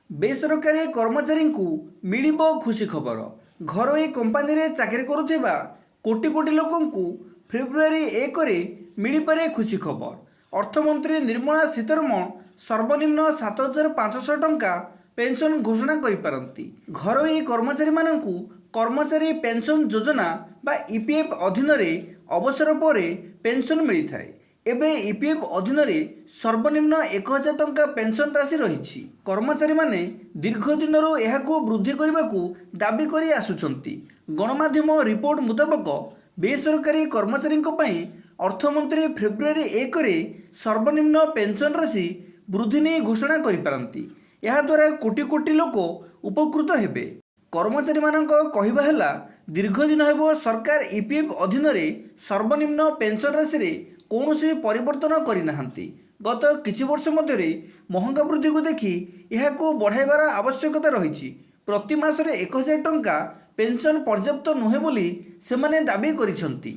ବେସରକାରୀ କର୍ମଚାରୀଙ୍କୁ ମିଳିବ ଖୁସି ଖବର। ଘରୋଇ କମ୍ପାନୀରେ ଚାକିରି କରୁଥିବା କୋଟି କୋଟି ଲୋକଙ୍କୁ ଫେବୃଆରୀ 1ରେ ମିଳିପାରେ ଖୁସି ଖବର। ଅର୍ଥମନ୍ତ୍ରୀ ନିର୍ମଳା ସୀତାରମଣ ସର୍ବନିମ୍ନ 7,500 ଟଙ୍କା ପେନ୍ସନ୍ ଘୋଷଣା କରିପାରନ୍ତି। ଘରୋଇ କର୍ମଚାରୀମାନଙ୍କୁ କର୍ମଚାରୀ ପେନ୍ସନ୍ ଯୋଜନା ବା ଇପିଏଫ୍ ଅଧୀନରେ ଅବସର ପରେ ପେନ୍ସନ୍ ମିଳିଥାଏ। ଏବେ ଇପିଏଫ୍ ଅଧୀନରେ ସର୍ବନିମ୍ନ 1,000 ଟଙ୍କା ପେନ୍ସନ୍ ରାଶି ରହିଛି। କର୍ମଚାରୀମାନେ ଦୀର୍ଘ ଦିନରୁ ଏହାକୁ ବୃଦ୍ଧି କରିବାକୁ ଦାବି କରି ଆସୁଛନ୍ତି। ଗଣମାଧ୍ୟମ ରିପୋର୍ଟ ମୁତାବକ ବେସରକାରୀ କର୍ମଚାରୀଙ୍କ ପାଇଁ ଅର୍ଥମନ୍ତ୍ରୀ ଫେବୃଆରୀ 1ରେ ସର୍ବନିମ୍ନ ପେନ୍ସନ୍ ରାଶି ବୃଦ୍ଧି ନେଇ ଘୋଷଣା କରିପାରନ୍ତି। ଏହାଦ୍ୱାରା କୋଟି କୋଟି ଲୋକ ଉପକୃତ ହେବେ। କର୍ମଚାରୀମାନଙ୍କ କହିବା ହେଲା, ଦୀର୍ଘ ଦିନ ହେବ ସରକାର ଇପିଏଫ୍ ଅଧୀନରେ ସର୍ବନିମ୍ନ ପେନ୍ସନ୍ ରାଶିରେ କୌଣସି ପରିବର୍ତ୍ତନ କରିନାହାନ୍ତି। ଗତ କିଛି ବର୍ଷ ମଧ୍ୟରେ ମହଙ୍ଗା ବୃଦ୍ଧିକୁ ଦେଖି ଏହାକୁ ବଢ଼ାଇବାର ଆବଶ୍ୟକତା ରହିଛି। ପ୍ରତି ମାସରେ 1,000 ଟଙ୍କା ପେନ୍ସନ୍ ପର୍ଯ୍ୟାପ୍ତ ନୁହେଁ ବୋଲି ସେମାନେ ଦାବି କରିଛନ୍ତି।